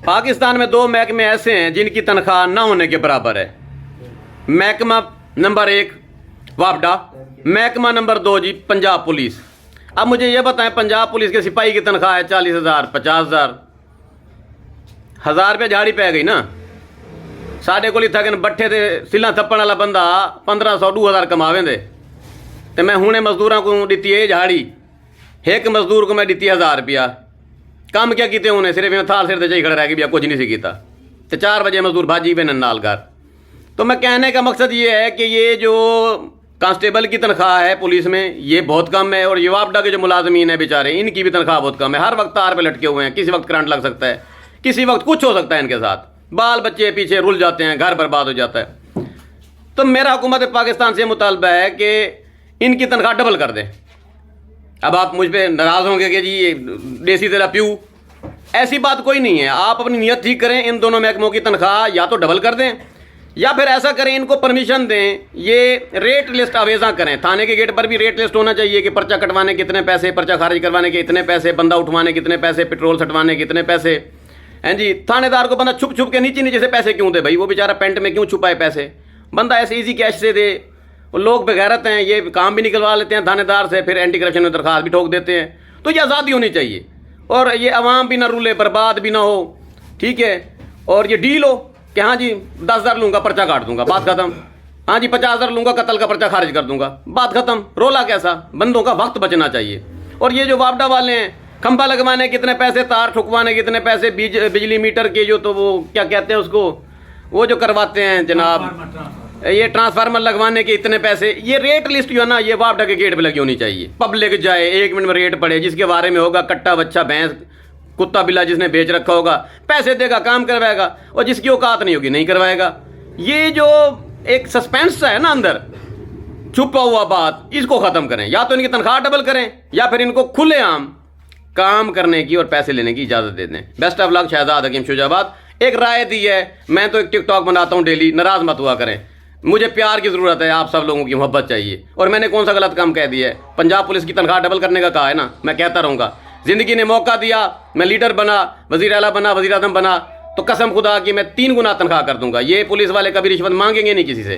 پاکستان میں 2 محکمے ایسے ہیں جن کی تنخواہ نہ ہونے کے برابر ہے. محکمہ نمبر 1 وابڈا، محکمہ نمبر 2 جی پنجاب پولیس. اب مجھے یہ بتائیں، پنجاب پولیس کے سپاہی کی تنخواہ ہے 40,000 50,000. 1,000 روپے جھاڑی پہ گئی نا. ساڈے کو تھکن بٹھے تے سلا تھپن والا بندہ 1500 2,000 کماویں دے تے میں ہوں مزدوراں کو دیتی ہے جھاڑی. ایک مزدور کو میں دیتی 1,000 روپیہ. کام کیا کیتے انہیں صرف میں تھال سر تے چاہیے کھڑا رہ گیا، کچھ نہیں سی کیتا تے 4 بجے مزدور بھاجی پہ نال گھر. تو میں کہنے کا مقصد یہ ہے کہ یہ جو کانسٹیبل کی تنخواہ ہے پولیس میں یہ بہت کم ہے، اور یہ وابڈا کے جو ملازمین ہیں بیچارے ان کی بھی تنخواہ بہت کم ہے. ہر وقت تار پہ لٹکے ہوئے ہیں، کسی وقت کرنٹ لگ سکتا ہے، کسی وقت کچھ ہو سکتا ہے ان کے ساتھ. بال بچے پیچھے رل جاتے ہیں، گھر برباد ہو جاتا ہے. تو میرا حکومت پاکستان سے مطالبہ ہے کہ ان کی تنخواہ ڈبل کر دیں. اب آپ مجھ پہ ناراض ہوں گے کہ جی یہ دیسی تیرا پیو، ایسی بات کوئی نہیں ہے. آپ اپنی نیت ٹھیک کریں، ان دونوں محکموں کی تنخواہ یا تو ڈبل کر دیں یا پھر ایسا کریں ان کو پرمیشن دیں، یہ ریٹ لسٹ آویزاں کریں. تھانے کے گیٹ پر بھی ریٹ لسٹ ہونا چاہیے کہ پرچہ کٹوانے کتنے پیسے، پرچہ خارج کروانے کے اتنے پیسے، بندہ اٹھوانے کتنے پیسے، پیٹرول سٹوانے کتنے پیسے. ہیں جی تھانے دار کو بندہ چھپ چھپ کے نیچے سے پیسے کیوں دے بھائی؟ وہ بیچارہ پینٹ میں کیوں چھپائے پیسے؟ بندہ ایسے ایزی کیش سے دے. وہ لوگ بغیرت ہیں، یہ کام بھی نکلوا لیتے ہیں تھانے دار سے، پھر اینٹی کرپشن میں درخواست بھی ٹھوک دیتے ہیں. تو یہ آزادی ہونی چاہیے اور یہ عوام بھی نہ رولے، برباد بھی نہ ہو. ٹھیک ہے، اور یہ ڈیل ہو کہ ہاں جی 10,000 لوں گا پرچہ کاٹ دوں گا، بات ختم. ہاں جی 50,000 لوں گا قتل کا پرچہ خارج کر دوں گا، بات ختم. رولا کیسا؟ بندوں کا وقت بچنا چاہیے. اور یہ جو وابڈا والے ہیں، کھمبا لگوانے کتنے پیسے، تار ٹھکوانے کتنے پیسے، بجلی میٹر کے جو تو وہ کیا کہتے ہیں اس کو، وہ جو کرواتے ہیں جناب، یہ ٹرانسفارمر لگوانے کے اتنے پیسے. یہ ریٹ لسٹ جو ہے نا یہ وابڈا کے گیٹ پہ لگی ہونی چاہیے. پبلک جائے 1 منٹ میں ریٹ پڑے، جس کے بارے میں ہوگا کٹا بچہ بھینس کتا بلا جس نے بیچ رکھا ہوگا پیسے دے گا، کام کروائے گا، اور جس کی اوقات نہیں ہوگی نہیں کروائے گا. یہ جو ایک سسپینس ہے نا اندر چھپا ہوا بات، اس کو ختم کریں. یا تو ان کی تنخواہ ڈبل کریں یا پھر ان کو کھلے عام کام کرنے کی اور پیسے لینے کی اجازت دے دیں. بیسٹ آف لک. شہزاد حکیم شجاع آباد. ایک رائے دی ہے، میں تو ایک ٹک ٹاک بناتا ہوں ڈیلی، ناراض مت ہوا کریں. مجھے پیار کی ضرورت ہے، آپ سب لوگوں کی محبت چاہیے. اور میں نے کون سا غلط کام کہہ دیا ہے؟ پنجاب پولیس کی تنخواہ ڈبل کرنے کا کہا ہے نا، میں کہتا رہوں گا. زندگی نے موقع دیا، میں لیڈر بنا، وزیر اعلیٰ بنا، وزیر اعظم بنا، تو قسم خدا کی میں 3 گنا تنخواہ کر دوں گا. یہ پولیس والے کبھی رشوت مانگیں گے نہیں کسی سے.